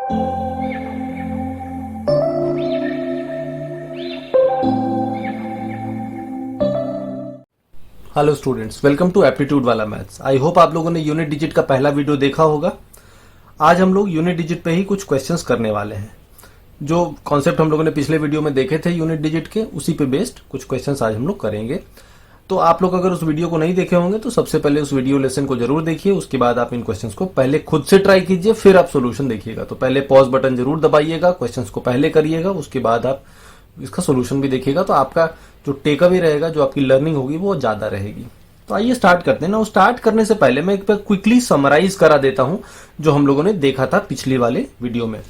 Hello students, welcome to aptitude वाला maths. I hope आप लोगों ने यूनिट डिजिट का पहला वीडियो देखा होगा। आज हम लोग यूनिट डिजिट पे ही कुछ क्वेश्चंस करने वाले हैं। जो कॉन्सेप्ट हम लोगों ने पिछले वीडियो में देखे थे यूनिट डिजिट के, उसी पे बेस्ड कुछ क्वेश्चंस आज हम लोग करेंगे। तो आप लोग अगर उस वीडियो को नहीं देखे होंगे तो सबसे पहले उस वीडियो लेसन को जरूर देखिए, उसके बाद आप इन क्वेश्चंस को पहले खुद से ट्राई कीजिए, फिर आप सोल्यूशन देखिएगा। तो पहले पॉज बटन जरूर दबाइएगा, क्वेश्चंस को पहले करिएगा, उसके बाद आप इसका सोल्यूशन भी देखिएगा। तो आपका जो टेक अवे रहेगा, जो आपकी लर्निंग होगी, वो ज्यादा रहेगी। तो आइए स्टार्ट करते हैं ना। स्टार्ट करने से पहले मैं एक बार क्विकली समराइज करा देता हूं जो हम लोगों ने देखा था पिछली वाले वीडियो में।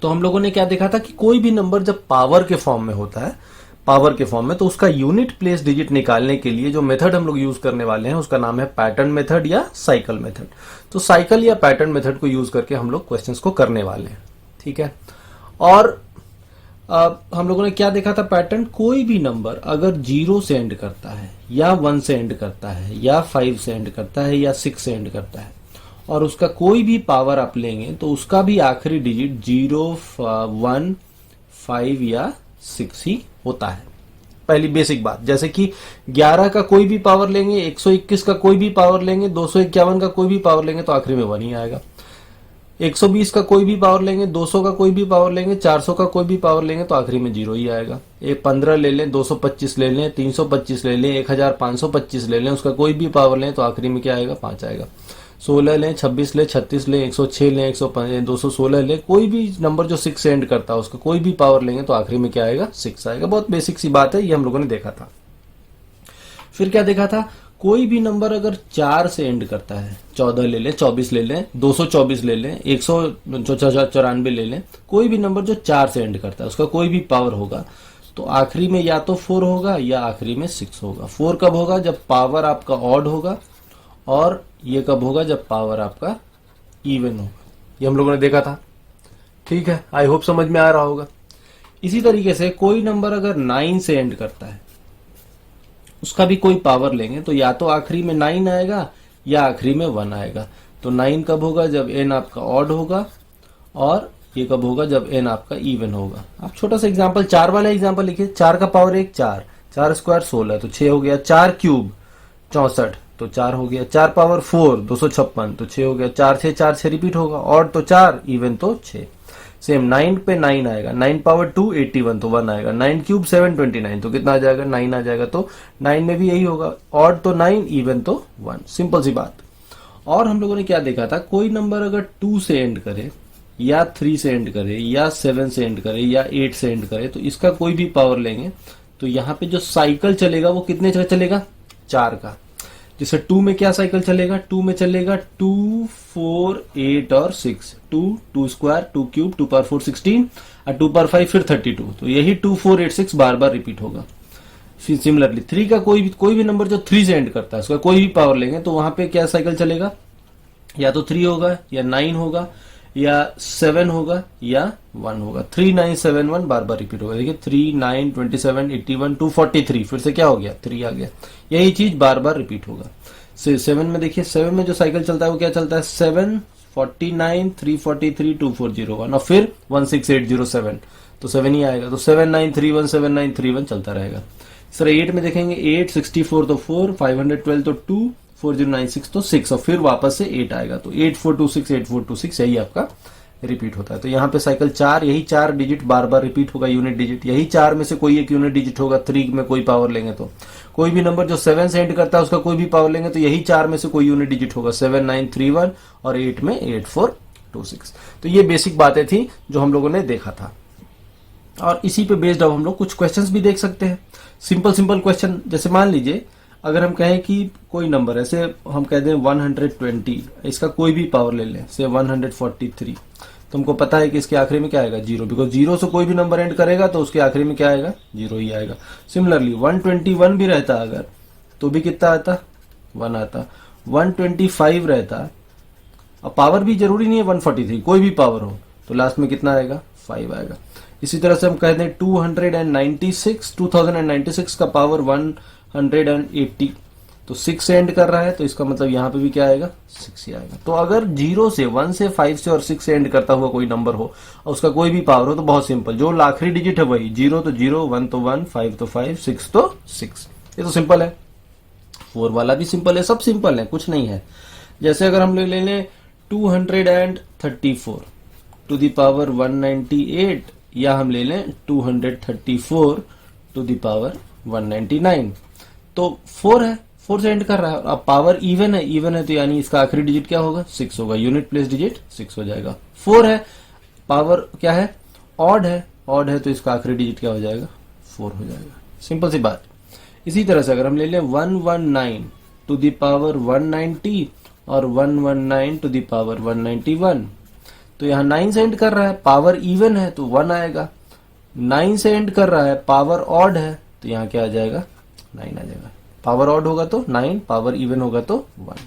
तो हम लोगों ने क्या देखा था कि कोई भी नंबर जब पावर के फॉर्म में होता है, पावर के फॉर्म में, तो उसका यूनिट प्लेस डिजिट निकालने के लिए जो मेथड हम लोग यूज करने वाले हैं उसका नाम है पैटर्न मेथड या साइकिल मेथड। तो साइकिल या पैटर्न मेथड को यूज करके हम लोग क्वेश्चंस को करने वाले हैं, ठीक है। और हम लोगों ने क्या देखा था पैटर्न, कोई भी नंबर अगर 0 से एंड करता है या 1 से एंड करता है या 5 से एंड करता है या 6 से एंड करता है और उसका कोई भी पावर आप लेंगे तो उसका भी आखिरी डिजिट 0, 1, 5 या 6 ही होता है। पहली बेसिक बात, जैसे कि 11 का कोई भी पावर लेंगे, 121 का कोई भी पावर लेंगे, 251 का कोई भी पावर लेंगे तो आखिरी में 1 ही आएगा। 120 का कोई भी पावर लेंगे, 200 का कोई भी पावर लेंगे, 400 का कोई भी पावर लेंगे तो आखिरी में 0 ही आएगा। 15 ले लें, 225 ले लें, 325 ले लें, 1525 ले लें, उसका कोई भी पावर लें तो आखिरी में क्या आएगा, 5 आएगा। 16 लें, 26 लें, 36 लें, 106 लें, 216 लें, कोई भी नंबर जो 6 से एंड करता है उसका कोई भी पावर लेंगे तो आखिरी में क्या आएगा, 6 आएगा। बहुत बेसिक सी बात है, ये हम लोगों ने देखा था। फिर क्या देखा था, कोई भी नंबर अगर 4 से एंड करता है, 14 ले लें, 24 ले लें, 224 ले लें, 194 ले लें, कोई भी नंबर जो 4 से एंड करता है उसका कोई भी पावर होगा तो आखिरी में या तो 4 होगा या आखिरी में 6 होगा। 4 कब होगा, जब पावर आपका ऑड होगा, और ये कब होगा, जब पावर आपका इवन होगा। ये हम लोगों ने देखा था, ठीक है। आई होप समझ में आ रहा होगा। इसी तरीके से कोई नंबर अगर 9 से एंड करता है उसका भी कोई पावर लेंगे तो या तो आखिरी में 9 आएगा या आखिरी में 1 आएगा। तो 9 कब होगा, जब n आपका ऑड होगा, और ये कब होगा, जब n आपका इवन होगा। आप छोटा सा एग्जांपल, 4 वाला एग्जांपल लिखिए। 4 का पावर 1, 4, 4 स्क्वायर 16 तो 6 हो गया। 4 क्यूब 64 तो 4 हो गया। 4 पावर 4 256 तो 6 हो गया। 4 6 4 6 रिपीट होगा, ऑड तो 4, इवन तो 6। सेम 9 पे 9 आएगा, 9 पावर 2 81 तो 1 आएगा। 9 क्यूब 729 तो कितना आ जाएगा, 9 आ जाएगा। तो 9 में भी यही होगा, ऑड तो 9, इवन तो 1। सिंपल सी बात। और हम लोगों ने क्या देखा था, कोई नंबर अगर 2 से एंड करे या 3 से एंड करे या 7 से एंड करे या 8 से एंड करे तो इसका कोई भी पावर लेंगे तो यहाँ पे जो साइकिल चलेगा वो कितने का चलेगा, 4 का। जैसे 2 में क्या साइकिल चलेगा, 2 में चलेगा 2, 4, 8 और 6। 2, 2 स्क्वायर, 2 क्यूब, 2 पावर 4 16 और 2 पावर 5 फिर 32। तो यही 2, 4, 8, 6 बार बार रिपीट होगा। फिर सिमिलरली 3 का कोई भी नंबर जो 3 से एंड करता है उसका कोई भी पावर लेंगे तो वहां पे क्या साइकिल चलेगा, या तो 3 होगा या 9 होगा या 7 होगा या 1 होगा। 3 9 7 1 बार बार रिपीट होगा। देखिए 3 9 27 81 243 फिर से क्या हो गया, 3 आ गया। यही चीज बार बार रिपीट होगा। 7 में देखिए, 7 में जो साइकिल चलता है वो क्या चलता है, 7 49 343 2401 और फिर 16807 तो 7 ही आएगा। तो 7931 7931 चलता रहेगा। सर 8 में देखेंगे, 8 64 तो 4, 512 तो 2, 4096 तो 6 और फिर वापस से 8 आएगा। तो 8426 8426 यही आपका रिपीट होता है। तो यहाँ पे साइकिल 4, यही 4 डिजिट बार बार रिपीट होगा, यूनिट डिजिट। यही 4 में से कोई एक यूनिट डिजिट होगा। 3 में कोई पावर लेंगे तो कोई भी नंबर जो 7 से एंड करता है उसका कोई भी पावर लेंगे तो यही 4 में से कोई यूनिट डिजिट होगा। 7931 और 8 में 8426। तो ये बेसिक बातें थी जो हम लोगों ने देखा था, और इसी पे बेस्ड अब हम लोग कुछ क्वेश्चंस भी देख सकते हैं। सिंपल क्वेश्चन, जैसे मान लीजिए अगर हम कहें कि कोई नंबर ऐसे हम कह दें 120, इसका कोई भी पावर ले लें, से 143, तो हमको पता है कि इसके आखिरी में क्या आएगा, 0, बिकॉज 0 से कोई भी नंबर एंड करेगा तो उसके आखिरी में क्या आएगा, 0 ही आएगा। सिमिलरली 121 भी रहता अगर तो भी कितना आता, 1 आता। 125 रहता, अब पावर भी जरूरी नहीं है 143, कोई भी पावर हो तो लास्ट में कितना आएगा, 5 आएगा। इसी तरह से हम कहते हैं 2096 का पावर 180, तो 6 से एंड कर रहा है, तो इसका मतलब यहाँ पे भी क्या आएगा, 6 ही आएगा। तो अगर 0 से 1 से 5 से और 6 से एंड करता हुआ कोई नंबर हो और उसका कोई भी पावर हो, तो बहुत सिंपल, जो आखिरी डिजिट है वही, 0 तो 0, 1 तो 1, 5 तो 5, 6 तो 6। ये तो सिंपल है। 4 वाला भी सिंपल है, सब सिंपल है, कुछ नहीं है। जैसे अगर हम ले लें 234 टू द पावर 198, या हम ले लें 234 टू द पावर 199, तो 4 है, 4 से एंड कर रहा है। अब पावर इवन है तो यानी इसका आखिरी डिजिट क्या होगा, 6 होगा, यूनिट प्लेस डिजिट 6 हो जाएगा। 4 है, पावर क्या है, ऑड है तो इसका आखिरी डिजिट क्या हो जाएगा, 4 हो जाएगा। सिंपल सी बात। इसी तरह से अगर हम ले लें 119 टू द पावर 190 और 119 टू द पावर 191, तो यहाँ 9 से एंड कर रहा है, पावर इवन है तो 1 आएगा। 9 से एंड कर रहा है, पावर ऑड है, तो यहाँ क्या आ जाएगा, 9 आ जाएगा। पावर ऑड होगा तो 9, पावर इवन होगा तो 1।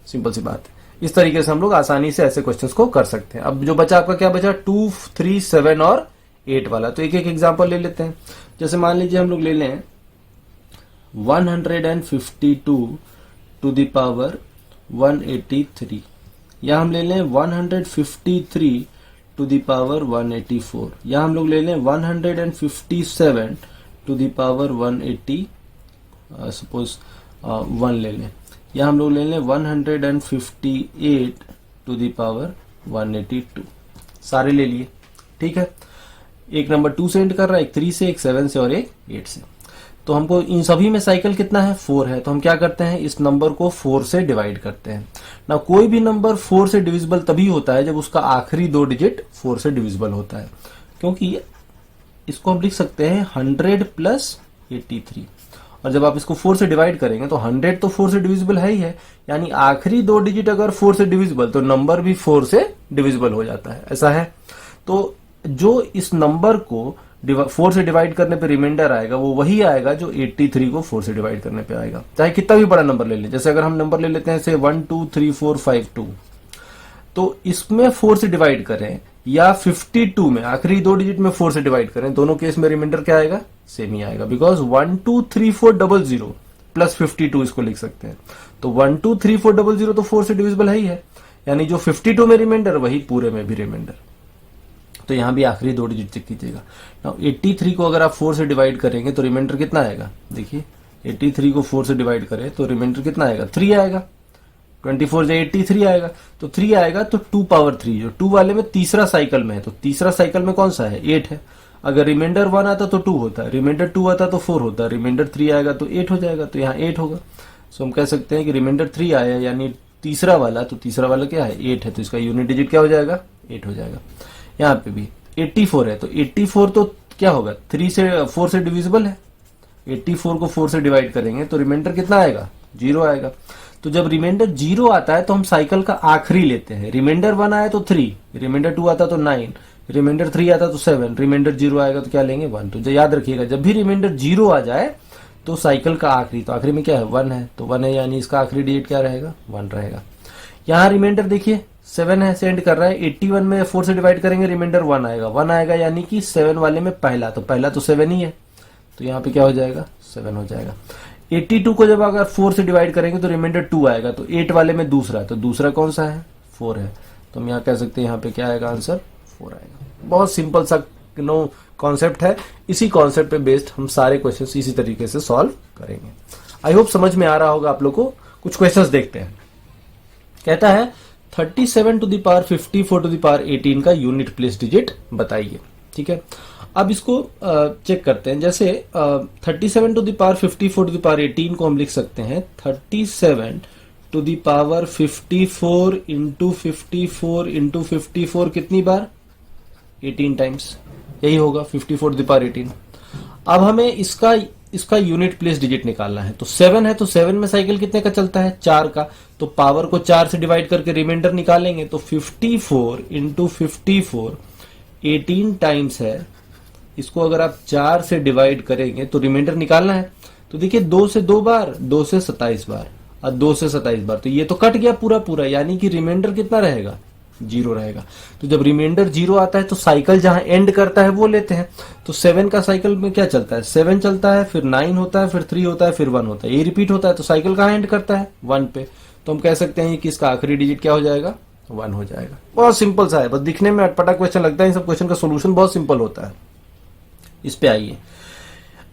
सिंपल सी बात है। इस तरीके से हम लोग आसानी से ऐसे क्वेश्चंस को कर सकते हैं। अब जो बचा आपका क्या बचा, 2, 3, 7 और 8 वाला। तो एक एक एग्जांपल ले लेते हैं। जैसे मान लीजिए हम लोग ले लें 152 टू द पावर 183, या हम ले लें 153 टू द पावर 184, या हम लोग ले लें 157 टू द पावर 180, सपोज 1 ले लें, या हम लोग ले लें 158 टू द पावर 182। सारे ले लिए, ठीक है। एक नंबर 2 से एंड कर रहा है, एक 3 से, एक 7 से और एक 8 से। तो हमको इन सभी में साइकिल कितना है, 4 है। तो हम क्या करते हैं, इस नंबर को 4 से डिवाइड करते हैं ना। कोई भी नंबर 4 से डिविजिबल तभी होता है जब उसका आखिरी 2 डिजिट 4 से डिविजिबल होता है, क्योंकि इसको हम लिख सकते हैं 100 प्लस 83, और जब आप इसको 4 से डिवाइड करेंगे तो 100 तो 4 से डिविजिबल है ही है, यानी आखिरी 2 डिजिट अगर 4 से डिविजिबल तो नंबर भी 4 से डिविजिबल हो जाता है, ऐसा है। तो जो इस नंबर को 4 से डिवाइड करने पे रिमाइंडर आएगा वो वही आएगा जो 83 को 4 से डिवाइड करने पे आएगा, चाहे कितना भी बड़ा नंबर ले लें। जैसे अगर हम नंबर ले लेते हैं से 1 2 3 4 5 2, तो इसमें 4 से डिवाइड करें या 52 में आखिरी 2 डिजिट में 4 से डिवाइड करें, दोनों केस में रिमाइंडर क्या आएगा, सेम ही आएगा। बिकॉज 1 2 3 4 00 प्लस 52 इसको लिख सकते हैं। तो 1 2 3 4 00 तो 4 से डिविजिबल है ही है, यानी जो 52 में रिमाइंडर वही पूरे में भी रिमाइंडर। तो यहां भी आखिरी 2 डिजिट चेक कीजिएगा। नाउ 83 को अगर आप 4 से डिवाइड करेंगे तो रिमाइंडर कितना आएगा, देखिए 83 को 4 से डिवाइड करें तो रिमाइंडर कितना आएगा, 3 आएगा। 24 से 83 आएगा, तो 3 आएगा, तो 2 पावर 3 जो 2 वाले में तीसरा साइकिल में है, तो तीसरा साइकिल में कौन सा है, 8 है। अगर रिमाइंडर 1 आता तो 2 होता है, रिमाइंडर 2 आता तो 4 होता है, रिमाइंडर 3 आएगा तो 8 हो जाएगा, तो यहाँ 8 होगा। सो हम कह सकते हैं कि रिमाइंडर 3 आया यानी तीसरा वाला, तो तीसरा वाला क्या है, 8 है, तो इसका यूनिट डिजिट क्या हो जाएगा, 8 हो जाएगा। यहाँ पे भी 84 है, तो 84 तो क्या होगा, 3 से 4 से डिविजिबल है। 84 को 4 से डिवाइड करेंगे तो रिमाइंडर कितना आएगा, 0 आएगा। तो जब रिमाइंडर 0 आता है तो हम साइकिल का आखिरी लेते हैं। रिमाइंडर 1 आया तो 3, रिमाइंडर 2 आता तो 9, रिमाइंडर 3 आता तो 7, रिमाइंडर 0 आएगा तो क्या लेंगे, 1। तो याद रखिएगा जब भी रिमाइंडर 0 आ जाए तो साइकिल का आखिरी, तो आखिरी में क्या है, 1 है, तो 1 है यानी इसका आखिरी डिजिट क्या रहेगा, 1 रहेगा। यहाँ रिमाइंडर देखिए 7 है, सेंड कर रहा है, 81 में 4 से डिवाइड करेंगे रिमाइंडर 1 आएगा, 1 आएगा यानी कि 7 वाले में पहला, तो पहला तो 7 ही है, तो यहाँ पे क्या हो जाएगा, 7 हो जाएगा। 82 को जब अगर 4 से डिवाइड करेंगे तो रिमाइंडर 2 आएगा, तो 8 वाले में दूसरा, तो दूसरा कौन सा है, 4 है, तो हम यहाँ कह सकते हैं यहाँ पे क्या आएगा, आंसर 4 आएगा। बहुत सिंपल सा कॉन्सेप्ट है। इसी कॉन्सेप्ट पे बेस्ड हम सारे क्वेश्चंस इसी तरीके से सॉल्व करेंगे। आई होप समझ में आ रहा होगा आप लोग को। कुछ क्वेश्चंस देखते हैं। कहता है 37 to the power 54 to the power 18 का यूनिट प्लेस डिजिट बताइए। ठीक है, अब इसको चेक करते हैं। जैसे 37 to the power 54 to the power 18 को हम लिख सकते हैं 37 to the power 54 into 54 into 54 कितनी बार, 18 टाइम्स, यही होगा 54 टू द पावर 18। अब हमें इसका यूनिट प्लेस डिजिट निकालना है। तो 7 है, तो 7 में साइकिल कितने का चलता है, 4 का, तो पावर को 4 से डिवाइड करके रिमाइंडर निकालेंगे, तो 54 इंटू 54 18 टाइम्स है। इसको अगर आप 4 से डिवाइड करेंगे तो रिमाइंडर निकालना है, तो देखिए 2 से 2 बार, 2 से 27 बार और 2 से 27 बार, तो ये तो कट गया पूरा पूरा, यानी कि रिमाइंडर कितना रहेगा, जीरो रहेगा। तो जब रिमाइंडर जीरो आता है तो साइकिल जहां एंड करता है वो लेते हैं। तो 7 का साइकिल में क्या चलता है, 7 चलता है, फिर 9 होता है, फिर 3 होता है, फिर 1 होता है, ये रिपीट होता है। तो साइकिल कहां एंड करता है, 1 पे। तो हम कह सकते हैं कि इसका आखिरी डिजिट क्या हो जाएगा, 1 हो जाएगा। बहुत सिंपल सा है, बस दिखने में अटपटा क्वेश्चन लगता है, इन सब क्वेश्चन का सोल्यूशन बहुत सिंपल होता है। इस पे आइए,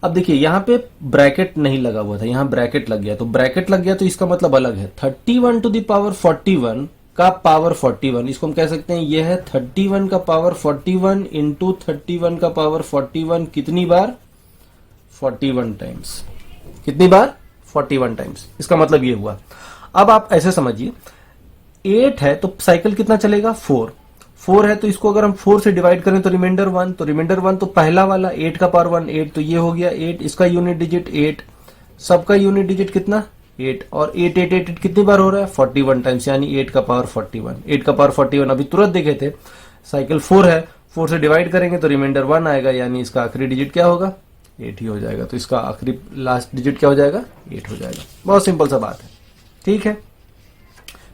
अब देखिए यहाँ पे ब्रैकेट नहीं लगा हुआ था, यहाँ ब्रैकेट लग गया। तो ब्रैकेट लग गया तो इसका मतलब अलग है। 31 टू द पावर 41 का पावर 41, इसको हम कह सकते हैं ये है 31 का पावर 41 इंटू 31 का पावर 41 कितनी बार, 41 टाइम्स। कितनी बार, 41 टाइम्स। इसका मतलब ये हुआ। अब आप ऐसे समझिए, 8 है तो साइकिल कितना चलेगा, 4 है तो इसको अगर हम 4 से डिवाइड करें तो रिमाइंडर 1, तो रिमाइंडर 1 तो पहला वाला 8 का पावर 1 8, तो ये हो गया 8, इसका यूनिट डिजिट 8, सबका यूनिट डिजिट कितना 8, और 8 8 8 8 कितनी बार हो रहा है, 41 टाइम्स, यानी 8 का पावर 41। 8 का पावर 41 अभी तुरंत देखे थे, साइकिल 4 है, 4 से डिवाइड करेंगे तो रिमाइंडर 1 आएगा, यानी इसका आखिरी डिजिट क्या होगा, 8 ही हो जाएगा। तो इसका आखिरी लास्ट डिजिट क्या हो जाएगा, 8 हो जाएगा। बहुत सिंपल सा बात है, ठीक है।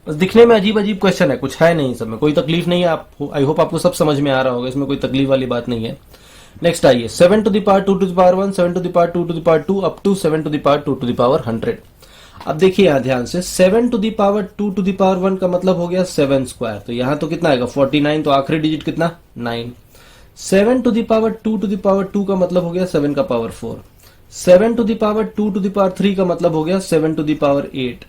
बस दिखने में अजीब अजीब क्वेश्चन है, कुछ है नहीं, सब में कोई तकलीफ नहीं है। आप आई होप आपको सब समझ में आ रहा होगा, इसमें कोई तकलीफ वाली बात नहीं है। नेक्स्ट आइए, 7 to the power 2 to the power 1, 7 to the power 2 to the power 2 up to 7 to the power 2 to the power 100। अब देखिए यहां ध्यान से, 7 to the power 2 to the power 1 का मतलब हो गया 7 स्क्वायर, तो यहां तो कितना आएगा 49, तो आखिरी डिजिट कितना 9। 7 to the power 2 to the power 2 का मतलब हो गया 7 का power 4। 7 to the power 2 to the power 3 का मतलब हो गया 7 टू द पावर 8।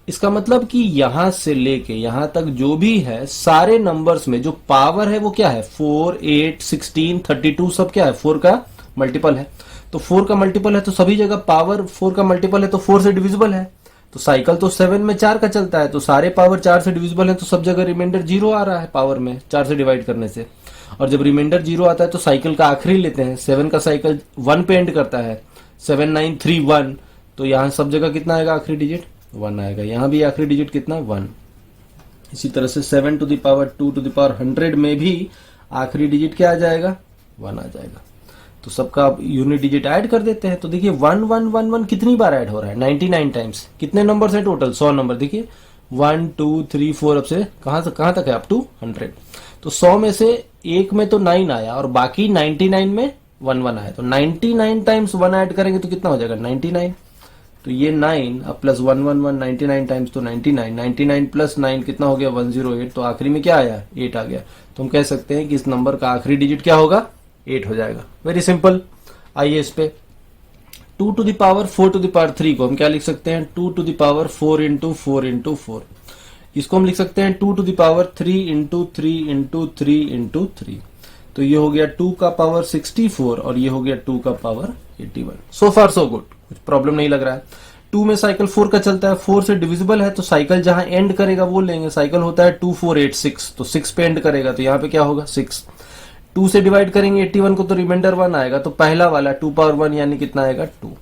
इसका मतलब कि यहां से लेके यहां तक जो भी है सारे नंबर्स में जो पावर है वो क्या है, 4 8 16 32 सब क्या है, 4 का मल्टीपल है। तो 4 का मल्टीपल है तो सभी जगह पावर 4 का मल्टीपल है तो 4 से डिविजिबल है। तो साइकिल तो 7 में 4 का चलता है, तो सारे पावर 4 से डिविजिबल है, तो सब जगह रिमाइंडर 0 आ रहा है पावर में 4 से डिवाइड करने से। और जब रिमाइंडर 0 आता है तो साइकिल का आखिरी लेते हैं, 7 का साइकिल 1 पे एंड करता है, 7 9 3 1, तो यहां सब जगह कितना आएगा, आखिरी डिजिट 1 आएगा। यहां भी आखिरी डिजिट कितना 1। इसी तरह से 7 to the power 2 to the power 100 में भी आखिरी डिजिट क्या आ जाएगा, 1 आ जाएगा। तो सबका यूनिट डिजिट ऐड कर देते हैं, तो देखिए 1 1 1 1 कितनी बार ऐड हो रहा है, 99 टाइम्स। कितने नंबर है टोटल, 100 नंबर। देखिए 1 2 3 4, अब से कहां तक है, अप टू 100। तो 100 में से एक में तो 9 आया और बाकी 99 में 1 1 आया, तो 99 टाइम्स 1 ऐड करेंगे तो कितना हो जाएगा 99। तो ये 9 अब प्लस 1 1 1, 99 टाइम्स तो 99, 99 प्लस 9 कितना हो गया 108, तो आखिरी में क्या आया 8 आ गया। तो हम कह सकते हैं कि इस नंबर का आखिरी डिजिट क्या होगा, 8 हो जाएगा। Very simple. आइए इस पे 2 to the power 4 to the power 3 को हम क्या लिख सकते हैं, 2 to the power 4 into 4 into 4। इसको हम लिख सकते हैं 2 to the power 3 into 3 into 3 into 3। तो ये हो गया 2 का पावर 64 और ये हो गया 2 का पावर 81। सो फार सो गुड, कुछ प्रॉब्लम नहीं लग रहा है। 2 में साइकिल 4 का चलता है, 4 से डिविजिबल है, तो साइकिल जहां एंड करेगा वो लेंगे। साइकिल होता है 2 4 8 6, तो 6 पे एंड करेगा, तो यहाँ पे क्या होगा 6। 2 से डिवाइड करेंगे 81 को तो रिमाइंडर 1 आएगा, तो पहला वाला 2 पावर 1 यानी कितना आएगा 2।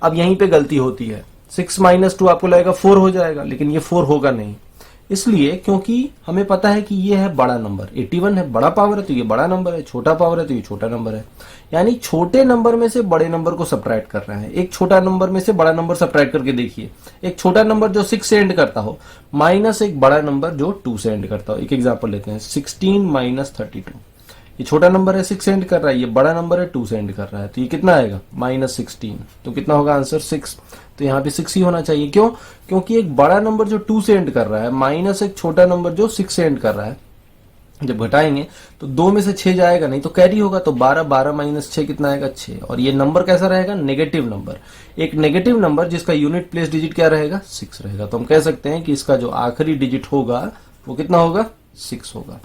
अब यहीं पे गलती होती है, 6 माइनस 2 आपको लगेगा 4 हो जाएगा, लेकिन ये 4 होगा नहीं। इसलिए क्योंकि हमें पता है कि ये है बड़ा नंबर, 81 है बड़ा पावर है तो ये बड़ा नंबर है, छोटा पावर है तो ये छोटा नंबर है। यानी छोटे नंबर में से बड़े नंबर को सब्ट्रैक्ट कर रहा है। एक छोटा नंबर में से बड़ा नंबर सब्ट्रैक्ट करके देखिए, एक छोटा नंबर जो 6 से एंड करता हो माइनस एक बड़ा नंबर जो 2 से एंड करता हो। एक एग्जांपल लेते हैं, 16 माइनस 32। ये छोटा नंबर है 6 से एंड कर रहा है, ये बड़ा नंबर है 2 से एंड कर रहा है, तो ये कितना आएगा माइनस 16। तो कितना होगा आंसर 6। तो यहाँ पे 6 ही होना चाहिए। क्यों? क्योंकि एक बड़ा नंबर जो 2 से एंड कर रहा है माइनस एक छोटा नंबर जो 6 से एंड कर रहा है, जब घटाएंगे तो 2 में से 6 जाएगा नहीं तो कैरी होगा, तो 12 12 माइनस 6 कितना आएगा 6। और ये नंबर कैसा रहेगा, नेगेटिव नंबर। एक नेगेटिव नंबर जिसका यूनिट प्लेस डिजिट क्या रहेगा 6 रहेगा। तो हम कह सकते हैं कि इसका जो आखिरी डिजिट होगा वो कितना होगा 6 होगा।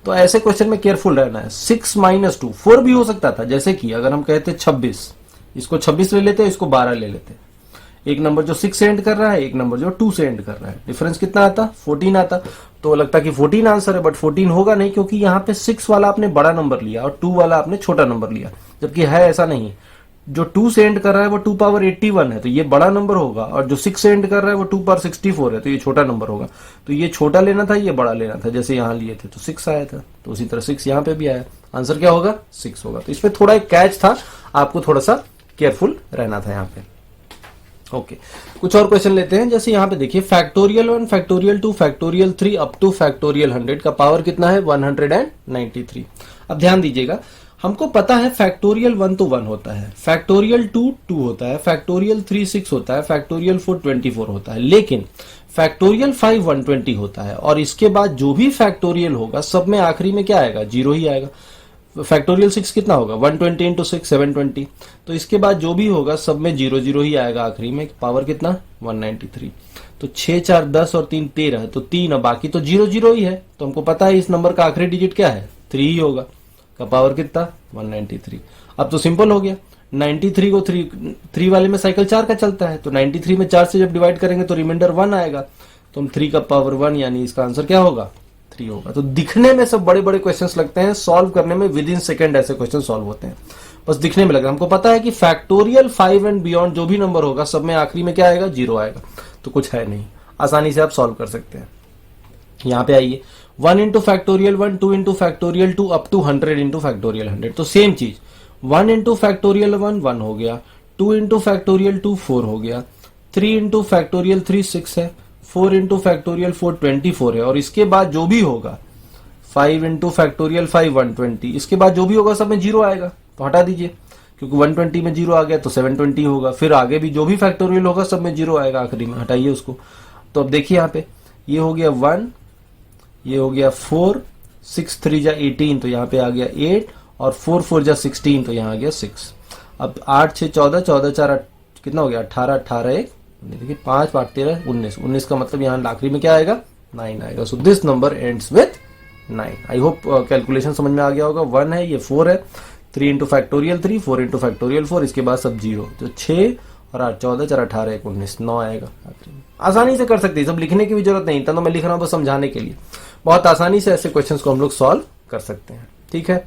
तो ऐसे क्वेश्चन में केयरफुल रहना है। 6 माइनस 2 4 भी हो सकता था, जैसे कि अगर हम कहते 26, इसको 26 ले लेते, इसको 12 ले लेते। एक नंबर जो 6 से एंड कर रहा है, एक नंबर जो 2 से एंड कर रहा है, डिफरेंस कितना आता 14 आता। तो लगता कि 14 आंसर है, बट 14 होगा नहीं, क्योंकि यहाँ पे 6 वाला आपने बड़ा नंबर लिया और 2 वाला आपने छोटा नंबर लिया, जबकि है ऐसा नहीं। जो 2 से एंड कर रहा है वो 2 पावर 81 है, तो ये बड़ा नंबर होगा, और जो 6 से एंड कर रहा है वो 2 पावर 64 है, तो ये छोटा नंबर होगा। तो ये छोटा लेना था, ये बड़ा लेना था, जैसे यहाँ लिए थे तो 6 आया था, तो उसी तरह 6 यहाँ पे भी आया। आंसर क्या होगा 6 होगा। तो इसमें थोड़ा एक कैच था, आपको थोड़ा सा केयरफुल रहना था यहाँ पे। ओके कुछ और क्वेश्चन लेते हैं। जैसे यहाँ पे देखिए factorial 1, factorial 2, factorial 3 up two factorial 100 का पावर कितना है 193। अब ध्यान दीजिएगा, हमको पता है फैक्टोरियल 1 तो 1 होता है, फैक्टोरियल 2 2 होता है, फैक्टोरियल 3 6 होता है, फैक्टोरियल 4 24 होता है, लेकिन फैक्टोरियल 5 120 होता है। और इसके बाद जो भी फैक्टोरियल होगा सब में आखिरी में क्या आएगा, जीरो ही आएगा। फैक्टोरियल 6 कितना होगा 120 इंटू 6 720, तो इसके बाद जो भी होगा सब में जीरो जीरो ही आएगा आखिरी में। पावर कितना 193। तो 6 4 10 और 3 13, तो 3 और बाकी तो जीरो जीरो ही है। तो हमको पता है इस नंबर का आखिरी डिजिट क्या है 3 ही होगा, का पावर कितना 193। अब तो सिंपल हो गया, 93 को 3 वाले में साइकिल 4 का चलता है, तो 93 में 4 से जब डिवाइड करेंगे तो रिमाइंडर 1 आएगा, तो हम 3 का पावर 1 यानी इसका आंसर क्या होगा 3 होगा। तो दिखने में सब बड़े बड़े क्वेश्चंस लगते हैं, सॉल्व करने में विद इन सेकंड ऐसे क्वेश्चन सॉल्व होते हैं, बस दिखने में लग रहा है। हमको पता है कि फैक्टोरियल 5 एंड बियॉन्ड जो भी नंबर होगा सब में आखिरी में क्या आएगा जीरो आएगा, तो कुछ है नहीं, आसानी से आप सॉल्व कर सकते हैं। यहाँ पे आइए 1 into factorial 1, 2 into factorial 2 up to 100 into factorial 100, तो सेम चीज 1 इंटू फैक्टोरियल 1 1 हो गया, 2 इंटू फैक्टोरियल 2 4 हो गया, 3 इंटू फैक्टोरियल 3 6 है, 4 इंटू फैक्टोरियल 4 24 है, और इसके बाद जो भी होगा 5 इंटू फैक्टोरियल 5 120, इसके बाद जो भी होगा सब में जीरो आएगा, तो हटा दीजिए क्योंकि 120 में जीरो आ गया तो 720 होगा, फिर आगे भी जो भी फैक्टोरियल होगा सब में जीरो आएगा आखिरी में, हटाइए उसको। तो अब देखिए यहाँ पे ये हो गया 1, ये हो गया 4, 6 3 जा 18, तो यहाँ पे आ गया 8, और 4 4 जा 16, तो यहाँ आ गया 6। अब 8 6 14, 14 4 कितना हो गया 18, 18 1 देखिए 5 8 13 19, 19 का मतलब यहाँ आखिरी में क्या आएगा 9 आएगा। So this number ends with 9। I hope calculation समझ में आ गया होगा। 1 है, ये 4 है, 3 इंटू फैक्टोरियल 3, 4 इंटू फैक्टोरियल 4, इसके बाद सब जीरो, तो 6 और 8 14 4 18 1 19, 9 आएगा आखिरी में। आसानी से कर सकते हैं, सब लिखने की भी जरूरत नहीं था, तो मैं लिख रहा हूँ बस समझाने के लिए। बहुत आसानी से ऐसे क्वेश्चंस को हम लोग सॉल्व कर सकते हैं, ठीक है।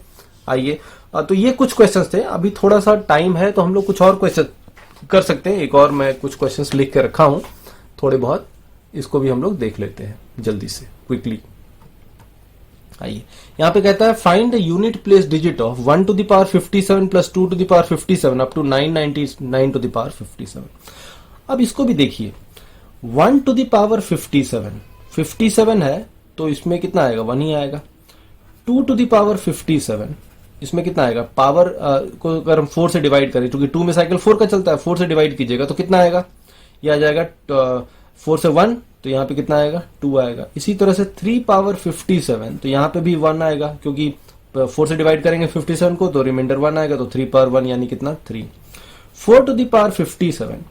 आइए, तो ये कुछ क्वेश्चंस थे, अभी थोड़ा सा टाइम है तो हम लोग कुछ और क्वेश्चन कर सकते हैं। एक और मैं कुछ क्वेश्चंस लिख के रखा हूं थोड़े बहुत, इसको भी हम लोग देख लेते हैं जल्दी से क्विकली। आइए, यहाँ पे कहता है find the unit place digit of 1 to the power 57 plus 2 to the power 57 up to 999 to the power 57। अब इसको भी देखिए, 1 टू द पावर 57 है तो इसमें कितना आएगा 1 ही आएगा। 2 टू द पावर 57 इसमें कितना आएगा, पावर को अगर हम 4 से डिवाइड करें, क्योंकि 2 में साइकिल 4 का चलता है, 4 से डिवाइड कीजिएगा तो कितना आएगा, ये आ जाएगा 4 से 1, तो यहाँ पे कितना आएगा 2 आएगा। इसी तरह से 3 पावर 57, तो यहाँ पे भी 1 आएगा, क्योंकि 4 से डिवाइड करेंगे 57 को तो रिमाइंडर 1 आएगा, तो 3 पावर 1 यानी कितना 3। 4 to the power 57,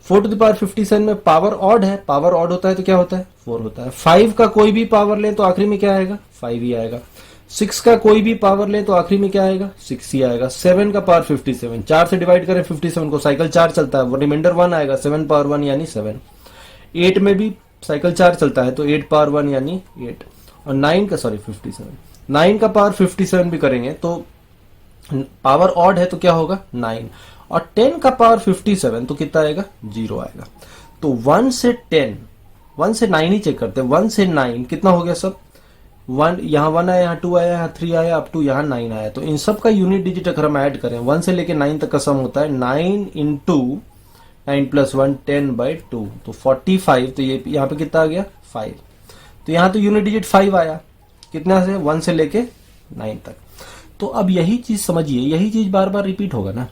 4 to the power 57 में पावर ऑड है, पावर ऑड होता है तो क्या होता है 4 होता है। 5 का कोई भी पावर ले तो आखिरी में क्या आएगा 5 ही आएगा। 6 का कोई भी पावर ले तो आखिरी में क्या आएगा 6 ही आएगा। 7 का पावर 57, 4 से डिवाइड करें 57 को, साइकिल 4 चलता है, रिमाइंडर 1 आएगा, 7 पावर 1 यानी 7। 8 में भी साइकिल 4 चलता है तो 8 पावर 1 यानी 8। और 9 का 9 का पावर 57 भी करेंगे तो पावर ऑड है तो क्या होगा 9। और 10 का पावर 57 तो कितना आएगा 0 आएगा। तो 1 से 10, 1 से 9 ही चेक करते हैं, 1 से 9 कितना हो गया सब, 1 यहाँ 1 आया, यहाँ 2 आया, यहाँ 3 आया, अप टू यहाँ 9 आया। तो इन सब का यूनिट डिजिट अगर हम ऐड करें 1 से लेके 9 तक का सम होता है 9 इंटू 9 प्लस 1 10/2, तो 45। तो ये यहाँ पे कितना आ गया 5, तो यहाँ तो यूनिट डिजिट 5 आया, कितना से 1 से लेके 9 तक। तो अब यही चीज समझिए, यही चीज बार बार रिपीट होगा ना,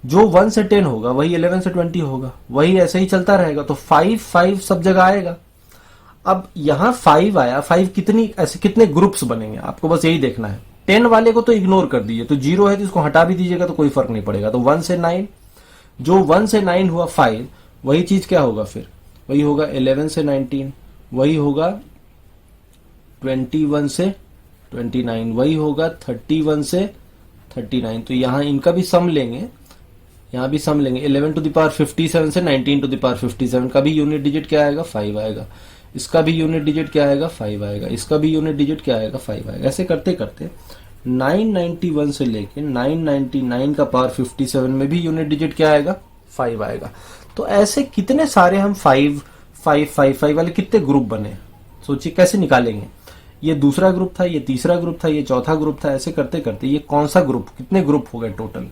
जो 1 से 10 होगा वही 11 से 20 होगा, वही ऐसे ही चलता रहेगा। तो 5 5 सब जगह आएगा। अब यहाँ 5 आया, 5 कितनी ऐसे कितने ग्रुप्स बनेंगे आपको बस यही देखना है। 10 वाले को तो इग्नोर कर दीजिए, तो 0 है तो इसको हटा भी दीजिएगा तो कोई फर्क नहीं पड़ेगा। तो 1 से 9, जो 1 से 9 हुआ 5, वही चीज क्या होगा फिर, वही होगा 11 से 19, वही होगा 21 से 29, वही होगा 31 से 39। तो यहाँ इनका भी सम लेंगे, यहाँ भी सम लेंगे। 11 टू द पावर 57 से 19 टू द पावर 57 का भी यूनिट डिजिट क्या आएगा 5 आएगा, इसका भी यूनिट डिजिट क्या आएगा 5 आएगा, इसका भी यूनिट डिजिट क्या आएगा 5 आएगा। ऐसे करते करते 991 से लेके 999 का पावर 57 में भी यूनिट डिजिट क्या आएगा 5 आएगा। तो ऐसे कितने सारे हम 5 5 5 5 वाले कितने ग्रुप बने, सोचिए कैसे निकालेंगे। ये दूसरा ग्रुप था, ये तीसरा ग्रुप था, ये चौथा ग्रुप था, ऐसे करते करते ये कौन सा ग्रुप, कितने ग्रुप हो गए टोटल।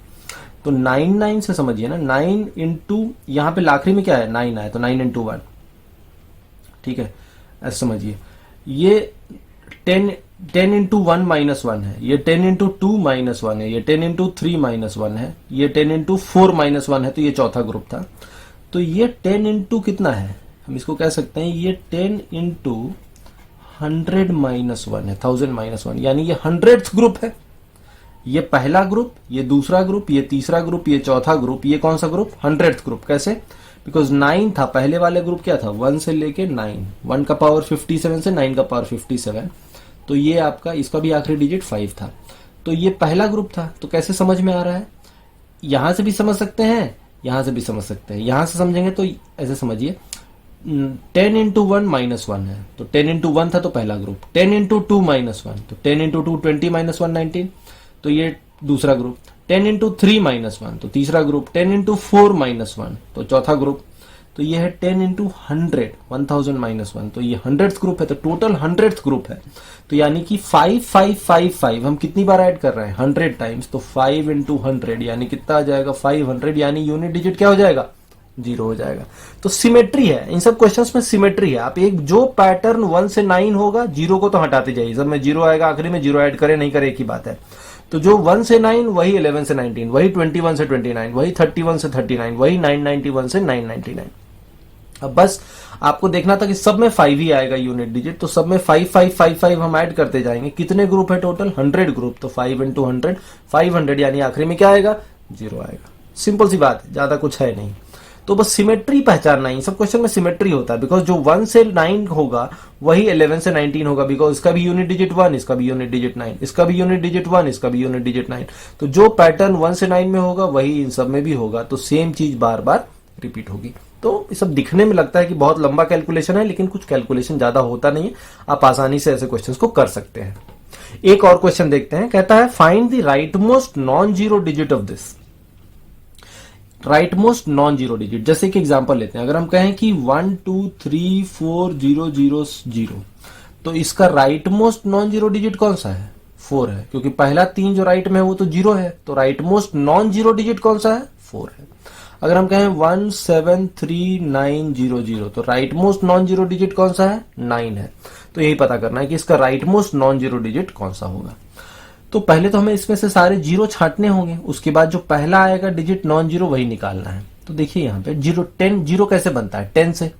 तो 9 से समझिए ना, 9 इंटू यहाँ पे आखिरी में क्या है 9 आया, तो 9 इंटू 1, ठीक है, ऐसे समझिए। ये 10 इंटू 1 माइनस 1 है, ये 10 इंटू 2 माइनस 1 है, ये 10 इंटू 3 माइनस 1 है, ये 10 इंटू 4 माइनस 1 है, तो ये चौथा ग्रुप था। तो ये 10 इंटू कितना है, हम इसको कह सकते हैं ये 10 इंटू 100 माइनस 1 है, 1000 माइनस 1, यानी ये 100th ग्रुप है। ये पहला ग्रुप, ये दूसरा ग्रुप, ये तीसरा ग्रुप, ये चौथा ग्रुप, ये कौन सा ग्रुप 100th ग्रुप। कैसे, बिकॉज 9 था पहले वाले ग्रुप, क्या था 1 से लेके 9, 1 का पावर 57 से 9 का पावर 57, तो ये आपका इसका भी आखिरी डिजिट 5 था। तो ये पहला ग्रुप था। तो कैसे समझ में आ रहा है, यहां से भी समझ सकते हैं, यहां से भी समझ सकते हैं। यहां से समझेंगे तो ऐसे समझिए 10 इंटू 1 माइनस 1 है, तो 10 इंटू 1 था तो पहला ग्रुप, 10 इंटू 2 माइनस 1, तो 10 इंटू 2 20 माइनस 1 19, तो ये दूसरा ग्रुप। 10 इंटू 3 माइनस 1 तो तीसरा ग्रुप, 10 इंटू 4 माइनस 1 तो चौथा ग्रुप। तो ये है 10 इंटू 100 1000 माइनस 1, तो ये 100th ग्रुप है, तो टोटल 100th ग्रुप है। तो यानी कि 5555 हम कितनी बार ऐड कर रहे हैं 100 टाइम्स, तो 5 इंटू 100 यानी कितना आ जाएगा 500, यानी यूनिट डिजिट क्या हो जाएगा 0 हो जाएगा। तो सिमेट्री है, इन सब क्वेश्चंस में सिमेट्री है। आप एक जो पैटर्न 1 से 9 होगा, 0 को तो हटाते जाइए, सब में 0 आएगा, आखिरी में 0 ऐड करे नहीं करे एक ही बात है। तो जो 1 से 9 वही 11 से 19, वही 21 से 29, वही 31 से 39, वही 991 से 999। अब बस आपको देखना था कि सब में 5 ही आएगा यूनिट डिजिट, तो सब में 5555 हम ऐड करते जाएंगे। कितने ग्रुप है टोटल 100 ग्रुप, तो 5 इंटू 100 500, यानी आखिरी में क्या आएगा 0 आएगा। सिंपल सी बात है, ज्यादा कुछ है नहीं। तो बस सिमेट्री पहचानना ही, सब क्वेश्चन में सिमेट्री होता है। बिकॉज जो 1 से 9 होगा वही 11 से 19 होगा, बिकॉज इसका भी यूनिट डिजिट 1, इसका भी यूनिट डिजिट 9, इसका भी यूनिट डिजिट 1, इसका भी यूनिट डिजिट 9। तो जो पैटर्न 1 से 9 में होगा वही इन सब में भी होगा, तो सेम चीज बार बार रिपीट होगी। तो ये सब दिखने में लगता है कि बहुत लंबा कैलकुलेशन है, लेकिन कुछ कैलकुलेशन ज्यादा होता नहीं है, आप आसानी से ऐसे क्वेश्चंस को कर सकते हैं। एक और क्वेश्चन देखते हैं, कहता है find the right most non zero digit of this. Right most non zero digit, जैसे कि एग्जांपल लेते हैं, अगर हम कहें कि 1 2 3 4 0 0 0, तो इसका right most non zero digit कौन सा है 4 है, क्योंकि पहला 3 जो राइट में है वो तो 0 है, तो right most non zero digit कौन सा है 4 है। अगर हम कहें 1 7 3 9 0 0, तो right most non zero digit कौन सा है 9 है। तो यही पता करना है कि इसका right most non zero digit कौन सा होगा। तो पहले तो हमें इसमें से सारे जीरो छांटने होंगे, उसके बाद जो पहला आएगा डिजिट नॉन जीरो वही निकालना है। तो देखिए यहाँ पे 10 जीरो कैसे बनता है 10 से,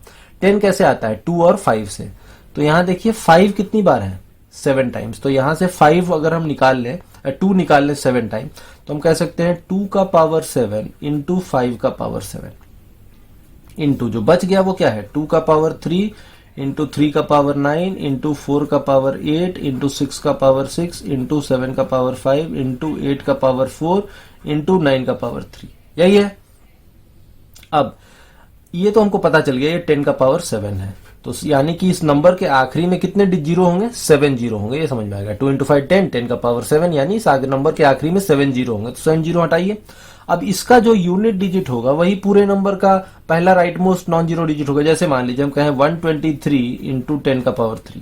10 कैसे आता है 2 और 5 से। तो यहाँ देखिए 5 कितनी बार है 7 टाइम्स, तो यहाँ से 5 अगर हम निकाल लें 2 निकाल लें 7 टाइम, तो हम कह सकते हैं 2 का पावर 7 इंटू 5 का पावर 7 इंटू जो बच गया वो क्या है 2 का पावर 3 इंटू 3 का पावर 9 इंटू 4 का पावर 8 इंटू 6 का पावर 6 इंटू 7 का पावर 5 इंटू 8 का पावर 4 इंटू 9 का पावर 3, यही है। अब ये तो हमको पता चल गया ये 10 का पावर 7 है, तो यानी कि इस नंबर के आखिरी में कितने जीरो होंगे 7 जीरो होंगे, ये समझ में आएगा। 2 इंटू 5 10, 10 का पावर 7, यानी इस नंबर के आखिरी में 7 जीरो होंगे, तो 7 जीरो हटाइए। अब इसका जो यूनिट डिजिट होगा वही पूरे नंबर का पहला right most non zero digit होगा। जैसे मान लीजिए हम कहें 123 इंटू 10 का पावर 3,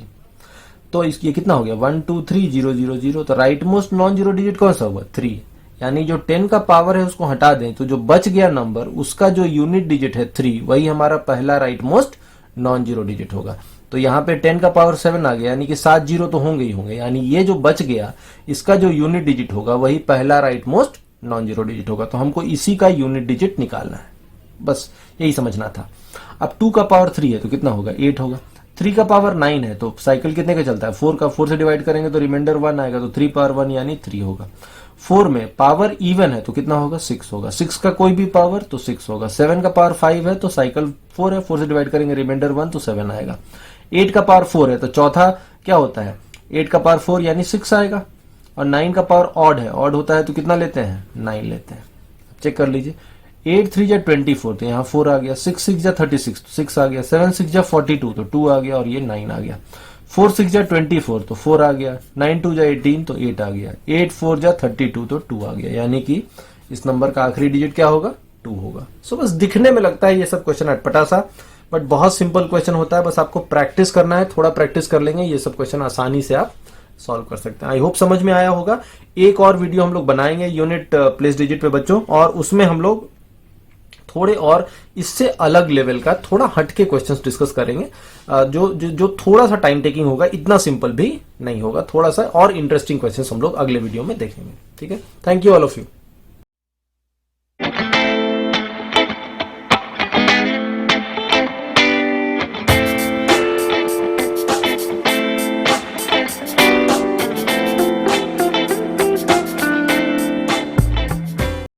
तो ये कितना हो गया 1 2 3 0 0 0, तो right most non zero digit कौन सा होगा 3, यानी जो 10 का पावर है उसको हटा दें तो जो बच गया नंबर उसका जो यूनिट डिजिट है 3, वही हमारा पहला right most non zero digit होगा। तो यहाँ पे 10 का पावर 7 आ गया, यानी कि 7 जीरो तो होंगे ही होंगे, यानी ये जो बच गया इसका जो यूनिट डिजिट होगा वही पहला right most non zero digit होगा। तो हमको इसी का यूनिट डिजिट निकालना है, बस यही समझना था। अब 2 का पावर 3 है तो कितना होगा 8 होगा, 3 का पावर 9 है तो साइकिल कितने का चलता है 4 का, 4 से डिवाइड करेंगे तो रिमाइंडर 1 आएगा, तो 3 पावर 1 यानी 3 होगा। 4 में पावर इवन है तो कितना होगा 6 होगा, 6 का कोई भी पावर तो 6 होगा। 7 का पावर 5 है तो साइकिल 4 है, 4 से डिवाइड करेंगे रिमाइंडर 1 तो 7 आएगा। 8 का पावर 4 है तो चौथा क्या होता है 8 का पावर 4 यानी 6 आएगा, और 9 का पावर ऑड है, ऑड होता है तो कितना लेते हैं 9 लेते हैं। चेक कर लीजिए 8 3 जा 24 तो यहाँ 4 आ गया, 6 6 जा 36 तो 6 आ गया, 7 6 जा 42 तो 2 आ गया, और ये 9 आ गया। 4 6 जा 24 तो 4 आ गया, 9 2 जा 18 तो 8 आ गया, 8 4 जा 32 तो 2 आ गया, यानी कि इस नंबर का आखिरी डिजिट क्या होगा 2 होगा। सो बस दिखने में लगता है ये सब क्वेश्चन अटपटा सा, बट बहुत सिंपल क्वेश्चन होता है, बस आपको प्रैक्टिस करना है, थोड़ा प्रैक्टिस कर लेंगे ये सब क्वेश्चन आसानी से आप सॉल्व कर सकते हैं। आई होप समझ में आया होगा। एक और वीडियो हम लोग बनाएंगे यूनिट प्लेस डिजिट पे बच्चों, और उसमें हम लोग थोड़े और इससे अलग लेवल का थोड़ा हटके क्वेश्चंस डिस्कस करेंगे, जो थोड़ा सा टाइम टेकिंग होगा, इतना सिंपल भी नहीं होगा, थोड़ा सा और इंटरेस्टिंग क्वेश्चंस हम लोग अगले वीडियो में देखेंगे। ठीक है, thank you all of you.